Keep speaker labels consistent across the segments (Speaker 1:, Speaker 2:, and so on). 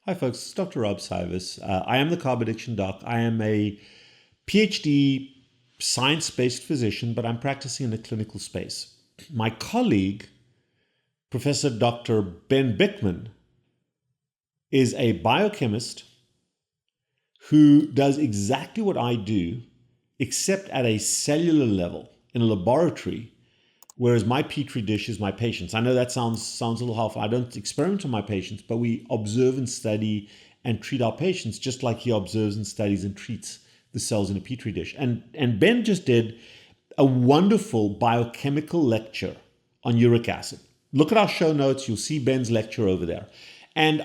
Speaker 1: Hi folks, it's Dr. Rob CYWES. I am the carb addiction doc. I am a Ph.D. science-based physician, but I'm practicing in a clinical space. My colleague, Professor Dr. Ben BIKMAN, is a biochemist who does exactly what I do, except at a cellular level in a laboratory, whereas my petri dish is my patients. I know that sounds a little half. I don't experiment on my patients, but we observe and study and treat our patients just like he observes and studies and treats the cells in a petri dish. And Ben just did a wonderful biochemical lecture on uric acid. Look at our show notes. You'll see Ben's lecture over there. And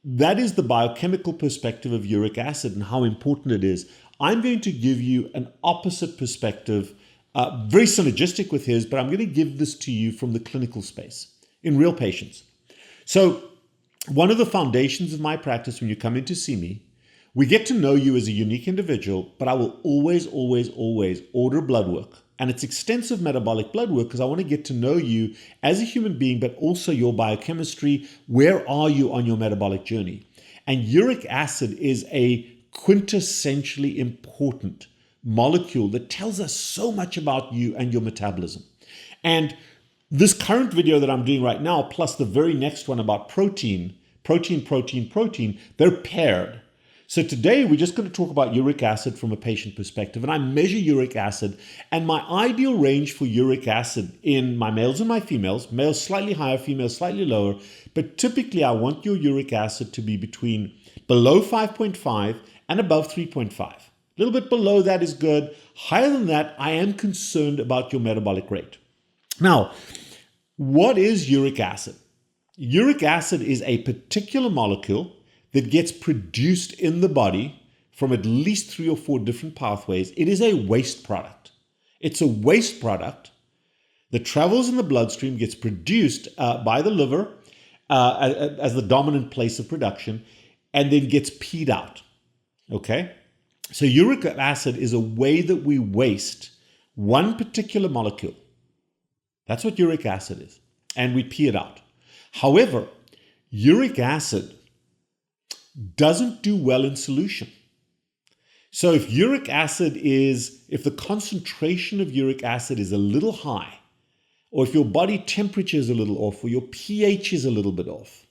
Speaker 1: that is the biochemical perspective of uric acid and how important it is. I'm going to give you an opposite perspective, very synergistic with his, but I'm going to give this to you from the clinical space in real patients. So one of the foundations of my practice when you come in to see me, we get to know you as a unique individual, but I will always order blood work. And it's extensive metabolic blood work because I want to get to know you as a human being, but also your biochemistry. Where are you on your metabolic journey? And uric acid is a quintessentially important molecule that tells us so much about you and your metabolism. And this current video that I'm doing right now, plus the very next one about protein, they're paired. So today we're just going to talk about uric acid from a patient perspective, and I measure uric acid, and my ideal range for uric acid in my males and my females, males slightly higher, females slightly lower, but typically I want your uric acid to be between below 5.5 and above 3.5. A little bit below that is good. Higher than that, I am concerned about your metabolic rate. Now, what is uric acid? Uric acid is a particular molecule that gets produced in the body from at least 3 or 4 different pathways. It is a waste product. It's a waste product that travels in the bloodstream, gets produced by the liver as the dominant place of production, and then gets peed out. Okay? So uric acid is a way that we waste one particular molecule. That's what uric acid is. And we pee it out. However, uric acid doesn't do well in solution. So if the concentration of uric acid is a little high, or if your body temperature is a little off, or your pH is a little bit off,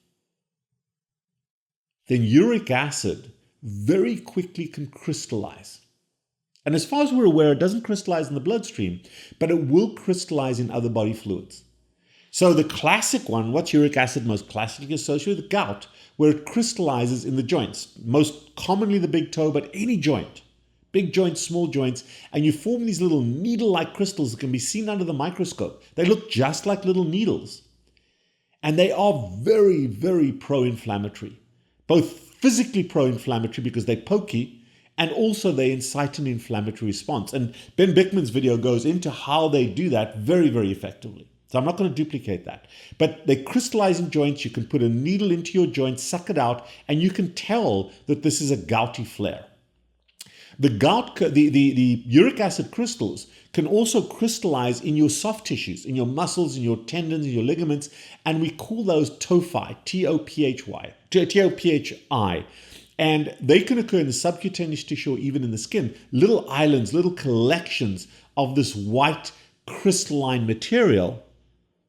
Speaker 1: then uric acid very quickly can crystallize. And as far as we're aware, it doesn't crystallize in the bloodstream, but it will crystallize in other body fluids. So the classic one, what's uric acid most classically associated with? Gout, where it crystallizes in the joints, most commonly the big toe, but any joint, big joints, small joints, and you form these little needle-like crystals that can be seen under the microscope. They look just like little needles. And they are very, very pro-inflammatory, both physically pro-inflammatory because they're pokey, and also they incite an inflammatory response. And Ben BIKMAN's video goes into how they do that very, very effectively. So I'm not going to duplicate that. But they crystallize in joints. You can put a needle into your joint, suck it out, and you can tell that this is a gouty flare. The uric acid crystals can also crystallize in your soft tissues, in your muscles, in your tendons, in your ligaments, and we call those tophi, T-O-P-H-I. And they can occur in the subcutaneous tissue or even in the skin. Little islands, little collections of this white crystalline material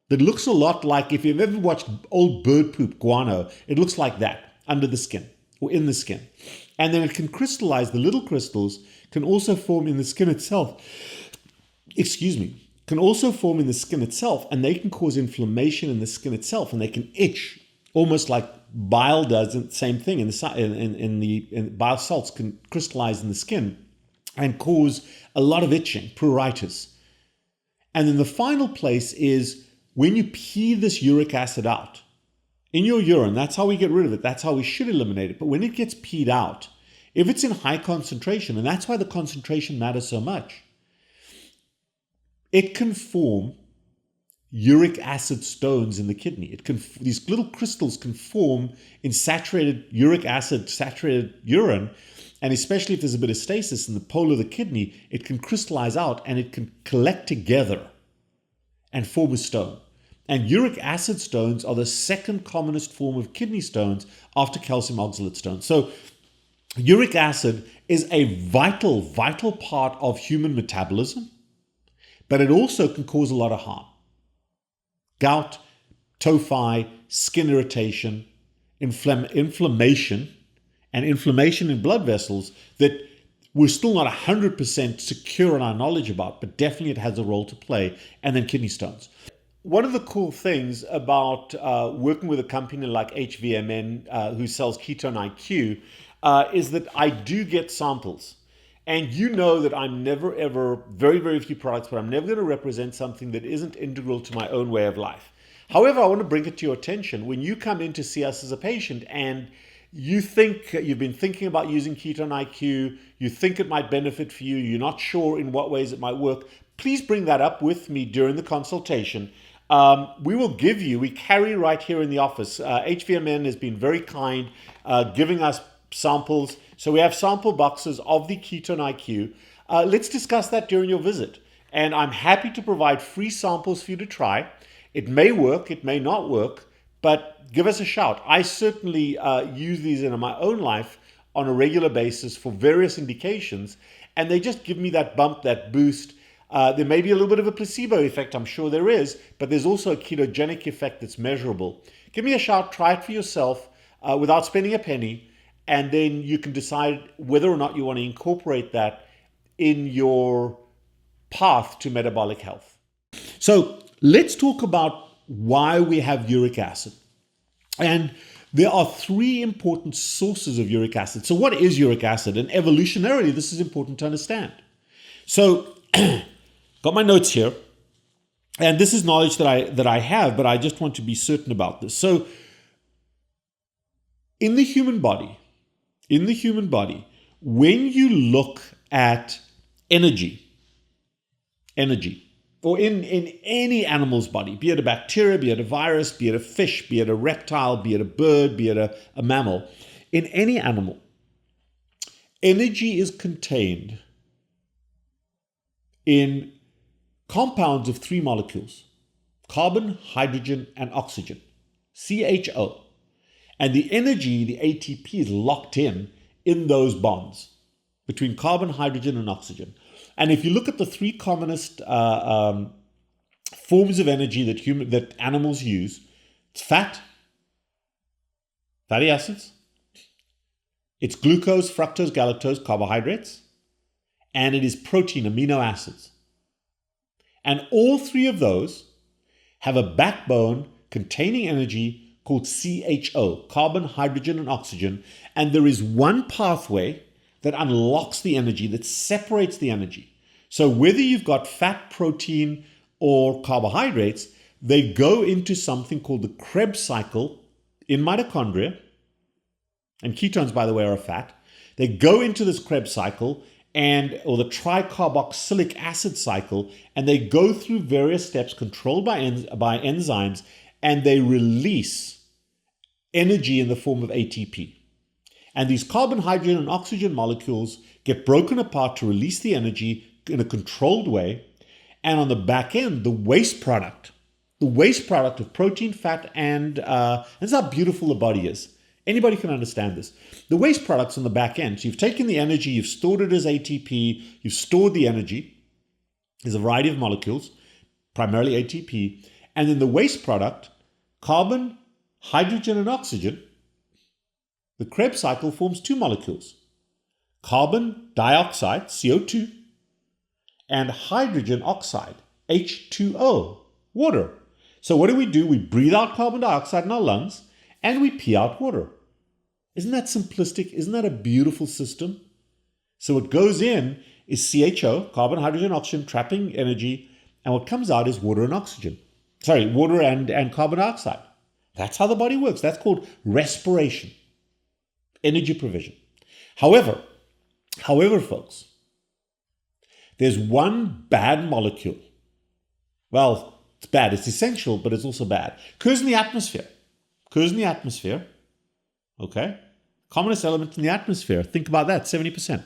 Speaker 1: that looks a lot like, if you've ever watched old bird poop, guano, it looks like that under the skin or in the skin. And then it can crystallize. The little crystals can also form in the skin itself. Can also form in the skin itself, and they can cause inflammation in the skin itself, and they can itch, almost like bile does. And same thing in bile salts can crystallize in the skin and cause a lot of itching, pruritus. And then the final place is when you pee this uric acid out in your urine. That's how we get rid of it. That's how we should eliminate it. But when it gets peed out, if it's in high concentration, and that's why the concentration matters so much, it can form uric acid stones in the kidney. These little crystals can form in saturated uric acid, saturated urine, and especially if there's a bit of stasis in the pole of the kidney, it can crystallize out and it can collect together and form a stone. And uric acid stones are the second commonest form of kidney stones after calcium oxalate stones. So uric acid is a vital part of human metabolism, but it also can cause a lot of harm. Gout, tophi, skin irritation, inflammation, and inflammation in blood vessels that we're still not 100% secure in our knowledge about, but definitely it has a role to play, and then kidney stones. One of the cool things about working with a company like HVMN who sells Ketone IQ is that I do get samples. And you know that I'm never ever, very few products, but I'm never going to represent something that isn't integral to my own way of life. However, I want to bring it to your attention. When you come in to see us as a patient and you think you've been thinking about using Ketone IQ, you think it might benefit for you, you're not sure in what ways it might work, please bring that up with me during the consultation. We carry right here in the office. HVMN has been very kind, giving us samples. So we have sample boxes of the Ketone IQ. Let's discuss that during your visit. And I'm happy to provide free samples for you to try. It may work, it may not work, but give us a shout. I certainly use these in my own life on a regular basis for various indications, and they just give me that bump, that boost. There may be a little bit of a placebo effect, I'm sure there is, but there's also a ketogenic effect that's measurable. Give me a shout, try it for yourself without spending a penny, and then you can decide whether or not you want to incorporate that in your path to metabolic health. So let's talk about why we have uric acid. And there are three important sources of uric acid. So what is uric acid? And evolutionarily, this is important to understand. So got my notes here, and this is knowledge that I have, but I just want to be certain about this. So in the human body, when you look at energy, or in any animal's body, be it a bacteria, be it a virus, be it a fish, be it a reptile, be it a bird, be it a mammal, in any animal, energy is contained in compounds of three molecules: carbon, hydrogen, and oxygen, CHO. And the energy, the ATP, is locked in those bonds between carbon, hydrogen, and oxygen. And if you look at the three commonest forms of energy that animals use, it's fat, fatty acids, it's glucose, fructose, galactose, carbohydrates, and it is protein, amino acids. And all three of those have a backbone containing energy called CHO, carbon, hydrogen, and oxygen. And there is one pathway that unlocks the energy, that separates the energy. So whether you've got fat, protein, or carbohydrates, they go into something called the Krebs cycle in mitochondria. And ketones, by the way, are a fat. They go into this Krebs cycle, or the tricarboxylic acid cycle, and they go through various steps controlled by enzymes, and they release energy in the form of ATP. And these carbon, hydrogen, and oxygen molecules get broken apart to release the energy in a controlled way. And on the back end, the waste product of protein, fat, and this is how beautiful the body is. Anybody can understand this. The waste products on the back end, so you've taken the energy, you've stored it as ATP, you've stored the energy. There's a variety of molecules, primarily ATP. And then the waste product, carbon, hydrogen, and oxygen, the Krebs cycle forms two molecules: carbon dioxide, CO2, and hydrogen oxide, H2O, water. So what do? We breathe out carbon dioxide in our lungs, and we pee out water. Isn't that simplistic? Isn't that a beautiful system? So what goes in is CHO, carbon, hydrogen, oxygen, trapping energy, and what comes out is water and oxygen. Water and carbon dioxide. That's how the body works. That's called respiration, energy provision. However, folks, there's one bad molecule. Well, it's bad. It's essential, but it's also bad. Occurs in the atmosphere. Okay? Commonest element in the atmosphere. Think about that, 70%.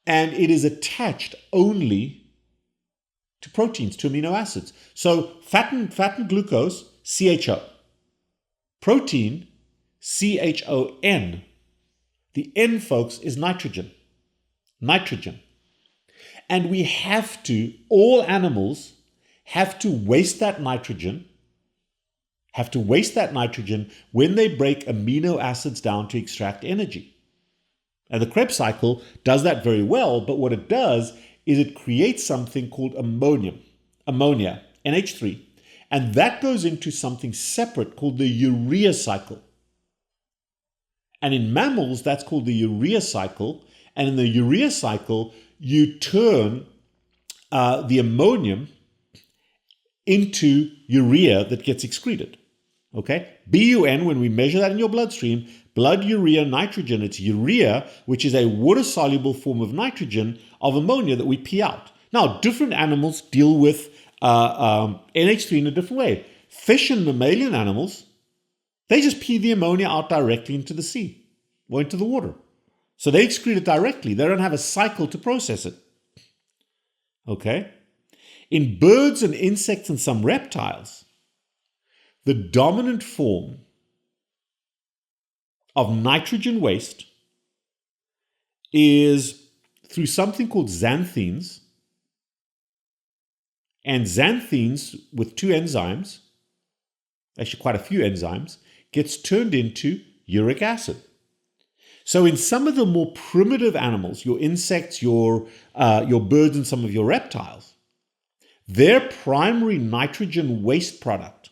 Speaker 1: And it is attached only to proteins, to amino acids. So fat and glucose, CHO. Protein, CHON. The N, folks, is nitrogen. Nitrogen. And we have to, all animals have to waste that nitrogen, when they break amino acids down to extract energy. And the Krebs cycle does that very well, but what it does is it creates something called ammonia, NH3, and that goes into something separate called the urea cycle. And in mammals, that's called the urea cycle, and in the urea cycle, you turn the ammonium into urea that gets excreted. Okay? BUN, when we measure that in your bloodstream, blood urea nitrogen, it's urea, which is a water-soluble form of nitrogen of ammonia that we pee out. Now, different animals deal with NH3 in a different way. Fish and mammalian animals, they just pee the ammonia out directly into the sea or into the water. So they excrete it directly. They don't have a cycle to process it. Okay? In birds and insects and some reptiles, the dominant form of nitrogen waste is through something called xanthines. And xanthines, with two enzymes, actually quite a few enzymes, gets turned into uric acid. So in some of the more primitive animals, your insects, your birds, and some of your reptiles, their primary nitrogen waste product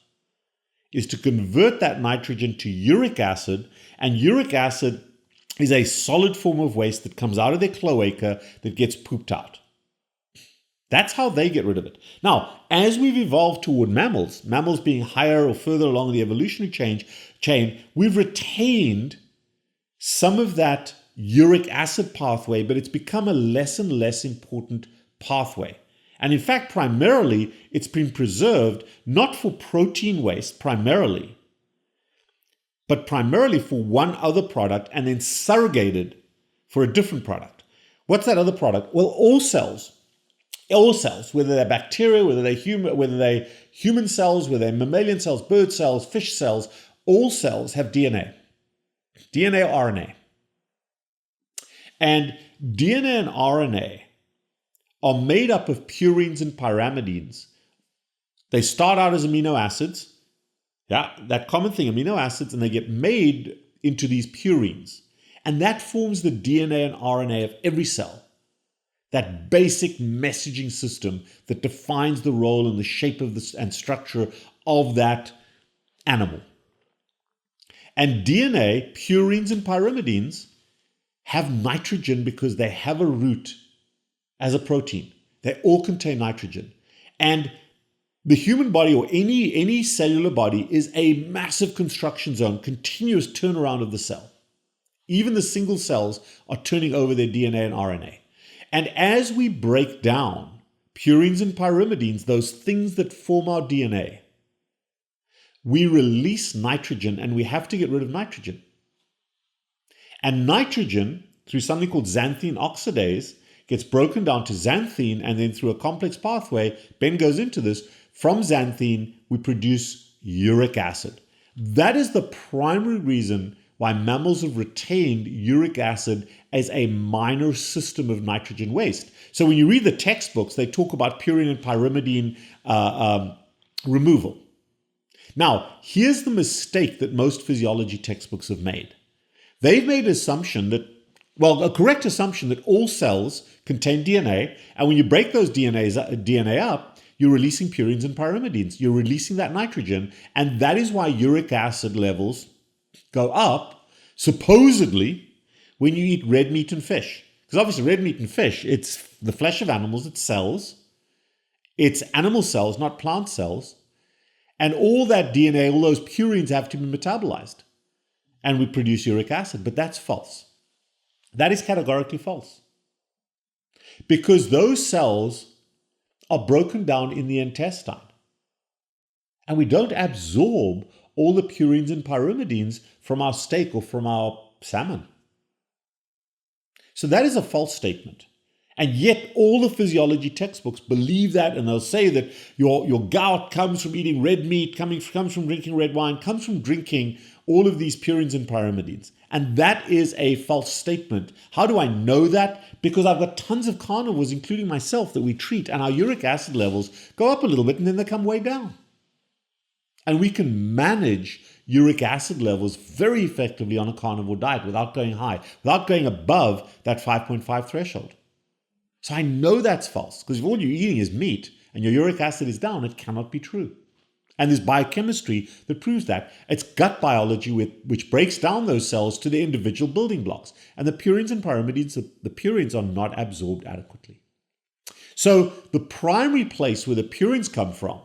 Speaker 1: is to convert that nitrogen to uric acid, and uric acid is a solid form of waste that comes out of their cloaca that gets pooped out. That's how they get rid of it. Now, as we've evolved toward mammals being higher or further along the evolutionary chain, we've retained some of that uric acid pathway, but it's become a less and less important pathway. And in fact, primarily, it's been preserved not for protein waste primarily, but primarily for one other product and then surrogated for a different product. What's that other product? Well, all cells, whether they're bacteria, whether they're human cells, whether they're mammalian cells, bird cells, fish cells, all cells have DNA or RNA. And DNA and RNA are made up of purines and pyrimidines. They start out as amino acids. Yeah, that common thing, amino acids, and they get made into these purines. And that forms the DNA and RNA of every cell. That basic messaging system that defines the role and the shape of and structure of that animal. And DNA, purines and pyrimidines, have nitrogen because they have a root as a protein. They all contain nitrogen. And the human body or any cellular body is a massive construction zone, continuous turnaround of the cell. Even the single cells are turning over their DNA and RNA. And as we break down purines and pyrimidines, those things that form our DNA, we release nitrogen, and we have to get rid of nitrogen. And nitrogen, through something called xanthine oxidase, gets broken down to xanthine, and then through a complex pathway, Ben goes into this, from xanthine, we produce uric acid. That is the primary reason why mammals have retained uric acid as a minor system of nitrogen waste. So when you read the textbooks, they talk about purine and pyrimidine removal. Now, here's the mistake that most physiology textbooks have made. They've made an assumption that, a correct assumption that all cells contain DNA, and when you break those DNA up, you're releasing purines and pyrimidines. You're releasing that nitrogen, and that is why uric acid levels go up, supposedly, when you eat red meat and fish. Because obviously red meat and fish, it's the flesh of animals, it's cells. It's animal cells, not plant cells. And all that DNA, all those purines have to be metabolized. And we produce uric acid. But that's false. That is categorically false. Because those cells are broken down in the intestine. And we don't absorb all the purines and pyrimidines from our steak or from our salmon. So that is a false statement. And yet all the physiology textbooks believe that, and they'll say that your gout comes from eating red meat, comes from drinking red wine, comes from drinking all of these purines and pyrimidines. And that is a false statement. How do I know that? Because I've got tons of carnivores, including myself, that we treat, and our uric acid levels go up a little bit and then they come way down. And we can manage uric acid levels very effectively on a carnivore diet without going high, without going above that 5.5 threshold. So I know that's false, because if all you're eating is meat and your uric acid is down, it cannot be true. And there's biochemistry that proves that. It's gut biology which breaks down those cells to the individual building blocks. And the purines and pyrimidines, the purines are not absorbed adequately. So the primary place where the purines come from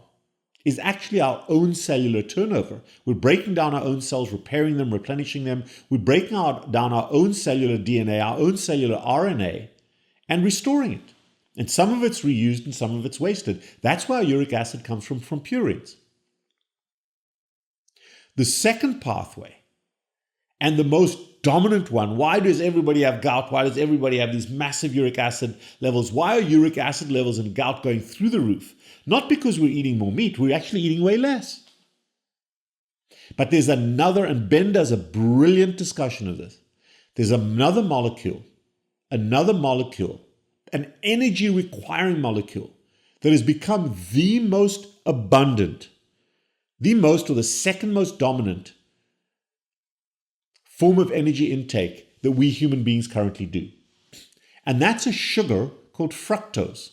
Speaker 1: is actually our own cellular turnover. We're breaking down our own cells, repairing them, replenishing them. We're breaking down our own cellular DNA, our own cellular RNA, and restoring it. And some of it's reused and some of it's wasted. That's why uric acid comes from purines. The second pathway, and the most dominant one, why does everybody have gout? Why does everybody have these massive uric acid levels? Why are uric acid levels in gout going through the roof? Not because we're eating more meat, we're actually eating way less. But there's another, and Ben does a brilliant discussion of this. There's another molecule, an energy requiring molecule that has become the most abundant, the most or the second most dominant form of energy intake that we human beings currently do. And that's a sugar called fructose.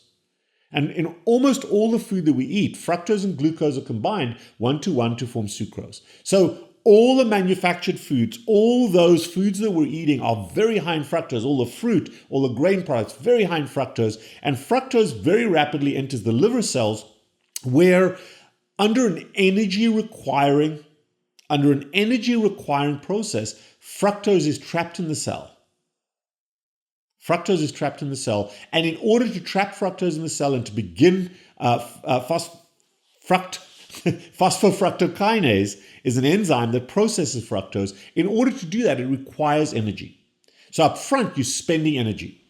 Speaker 1: And in almost all the food that we eat, fructose and glucose are combined 1-to-1 to form sucrose. So all the manufactured foods, all those foods that we're eating are very high in fructose. All the fruit, all the grain products, very high in fructose. And fructose very rapidly enters the liver cells, where under an energy requiring process, fructose is trapped in the cell. Fructose is trapped in the cell, and in order to trap fructose in the cell and to begin phosphofructokinase is an enzyme that processes fructose. In order to do that, it requires energy. So up front, you're spending energy,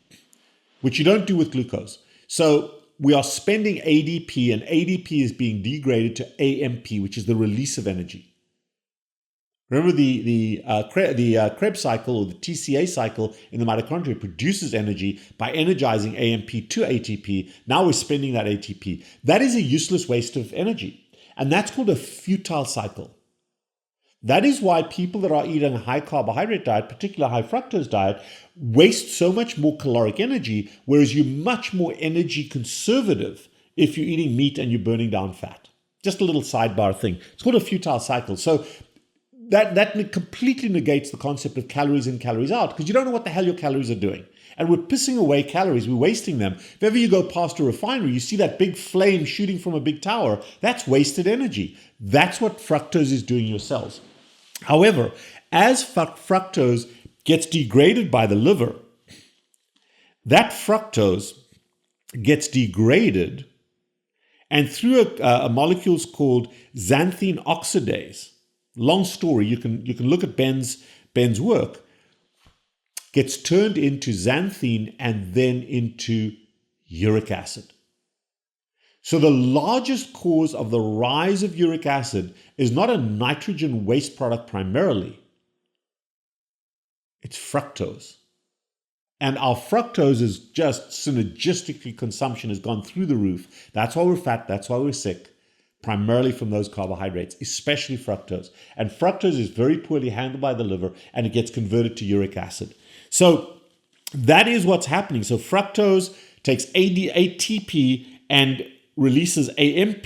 Speaker 1: which you don't do with glucose. So we are spending ADP, and ADP is being degraded to AMP, which is the release of energy. Remember the Krebs cycle, or the TCA cycle in the mitochondria, produces energy by energizing AMP to ATP. Now we're spending that ATP. That is a useless waste of energy. And that's called a futile cycle. That is why people that are eating a high carbohydrate diet, particularly a high fructose diet, waste so much more caloric energy, whereas you're much more energy conservative if you're eating meat and you're burning down fat. Just a little sidebar thing. It's called a futile cycle. So that completely negates the concept of calories in, calories out, because you don't know what the hell your calories are doing. And we're pissing away calories, we're wasting them. If ever you go past a refinery, you see that big flame shooting from a big tower, that's wasted energy. That's what fructose is doing in your cells. However, as fructose gets degraded by the liver, that fructose gets degraded, and through a molecules called xanthine oxidase. Long story, you can look at Ben's work, gets turned into xanthine and then into uric acid. So the largest cause of the rise of uric acid is not a nitrogen waste product primarily. It's fructose. And our fructose is just synergistically, consumption has gone through the roof. That's why we're fat, that's why we're sick. Primarily from those carbohydrates, especially fructose. And fructose is very poorly handled by the liver, and it gets converted to uric acid. So that is what's happening. So fructose takes ATP and releases AMP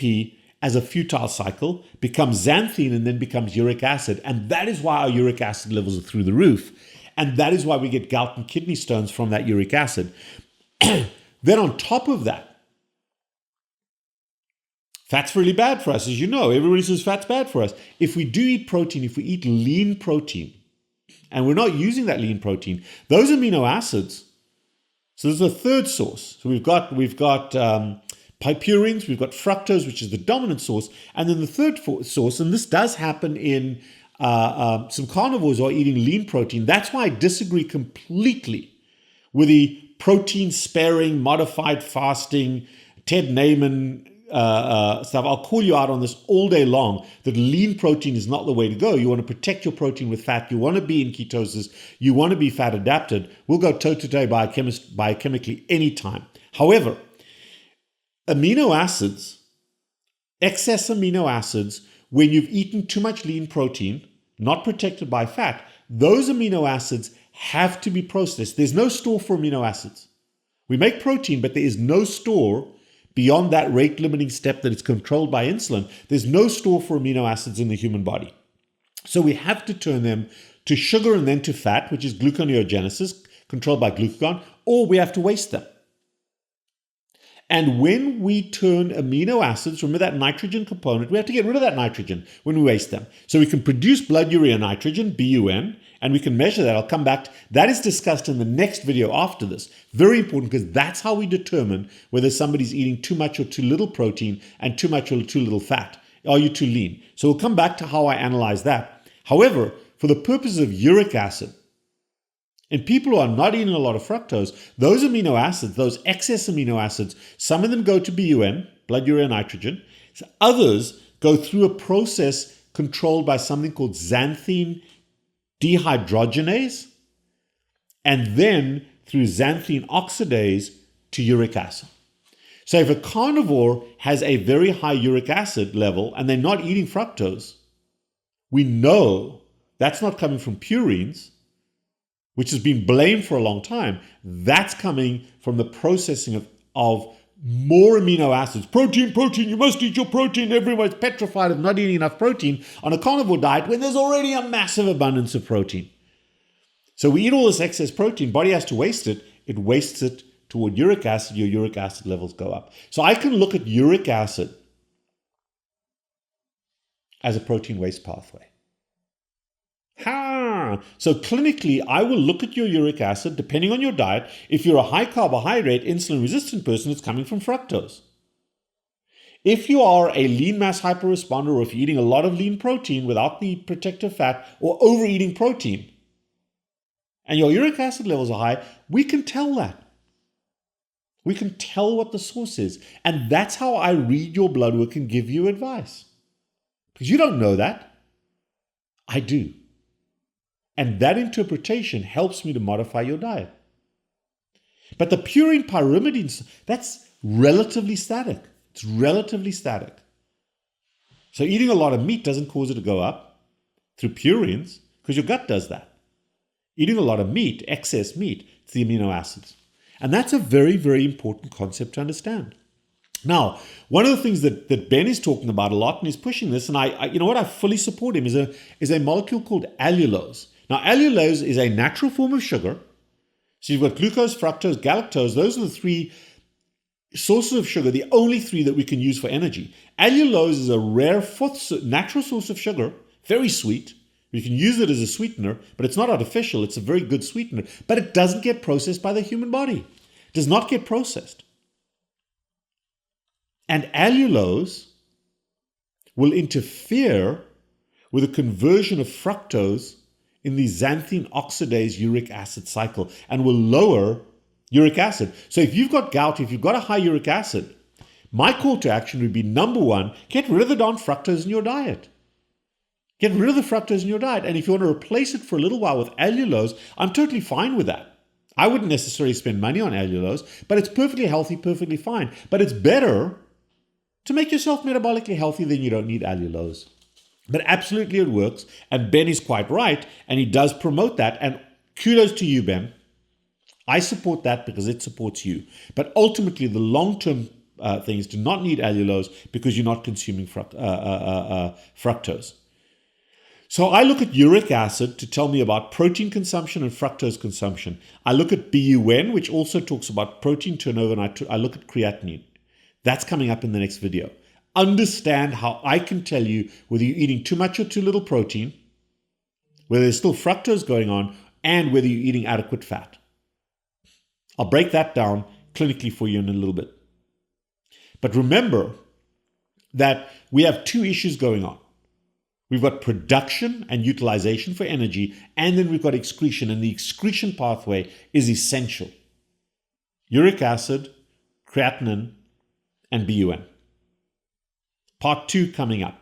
Speaker 1: as a futile cycle, becomes xanthine, and then becomes uric acid. And that is why our uric acid levels are through the roof. And that is why we get gout and kidney stones from that uric acid. Then on top of that, fat's really bad for us, as you know. Everybody says fat's bad for us. If we do eat protein, if we eat lean protein, and we're not using that lean protein, those amino acids, so there's a third source. So we've got purines, we've got fructose, which is the dominant source, and then the third source, and this does happen in some carnivores who are eating lean protein. That's why I disagree completely with the protein sparing, modified fasting, Ted Naiman stuff. I'll call you out on this all day long, that lean protein is not the way to go. You want to protect your protein with fat. You want to be in ketosis. You want to be fat adapted. We'll go toe-to-toe biochemically anytime. However, amino acids, excess amino acids, when you've eaten too much lean protein, not protected by fat, those amino acids have to be processed. There's no store for amino acids. We make protein, but there is no store beyond that rate limiting step that is controlled by insulin. There's no store for amino acids in the human body. So we have to turn them to sugar and then to fat, which is gluconeogenesis, controlled by glucagon, or we have to waste them. And when we turn amino acids, remember that nitrogen component, we have to get rid of that nitrogen when we waste them. So we can produce blood urea nitrogen, BUN, and we can measure that. I'll come back. That is discussed in the next video after this. Very important, because that's how we determine whether somebody's eating too much or too little protein and too much or too little fat. Are you too lean? So we'll come back to how I analyze that. However, for the purposes of uric acid, in people who are not eating a lot of fructose, those amino acids, those excess amino acids, some of them go to BUN, blood urea nitrogen. Others go through a process controlled by something called xanthine dehydrogenase, and then through xanthine oxidase to uric acid. So if a carnivore has a very high uric acid level and they're not eating fructose, we know that's not coming from purines, which has been blamed for a long time. That's coming from the processing of more amino acids. Protein, you must eat your protein. Everyone's petrified of not eating enough protein on a carnivore diet when there's already a massive abundance of protein. So we eat all this excess protein, body has to waste it. It wastes it toward uric acid. Your uric acid levels go up. So I can look at uric acid as a protein waste pathway. So clinically, I will look at your uric acid, depending on your diet. If you're a high carbohydrate, insulin resistant person, it's coming from fructose. If you are a lean mass hyperresponder, or if you're eating a lot of lean protein without the protective fat, or overeating protein, and your uric acid levels are high, we can tell that. We can tell what the source is. And that's how I read your blood work and give you advice. Because you don't know that. I do. And that interpretation helps me to modify your diet. But the purine pyrimidine, that's relatively static. It's relatively static. So eating a lot of meat doesn't cause it to go up through purines, because your gut does that. Eating a lot of meat, excess meat, it's the amino acids. And that's a very, very important concept to understand. Now, one of the things that Ben is talking about a lot and he's pushing this, and I you know what, I fully support him, is a molecule called allulose. Now, allulose is a natural form of sugar. So you've got glucose, fructose, galactose. Those are the three sources of sugar, the only three that we can use for energy. Allulose is a rare natural source of sugar, very sweet. You can use it as a sweetener, but it's not artificial. It's a very good sweetener, but it doesn't get processed by the human body. It does not get processed. And allulose will interfere with the conversion of fructose in the xanthine oxidase uric acid cycle and will lower uric acid. So if you've got gout, if you've got a high uric acid, my call to action would be, number one, get rid of the darn fructose in your diet. Get rid of the fructose in your diet. And if you want to replace it for a little while with allulose, I'm totally fine with that. I wouldn't necessarily spend money on allulose, but it's perfectly healthy, perfectly fine. But it's better to make yourself metabolically healthy than you don't need allulose. But absolutely it works, and Ben is quite right, and he does promote that, and kudos to you, Ben. I support that because it supports you. But ultimately, the long-term thing is to not need allulose because you're not consuming fructose. So I look at uric acid to tell me about protein consumption and fructose consumption. I look at BUN, which also talks about protein turnover, and I look at creatinine. That's coming up in the next video. Understand how I can tell you whether you're eating too much or too little protein, whether there's still fructose going on, and whether you're eating adequate fat. I'll break that down clinically for you in a little bit. But remember that we have two issues going on. We've got production and utilization for energy, and then we've got excretion, and the excretion pathway is essential. uric acid, creatinine, and BUN. Part 2 coming up.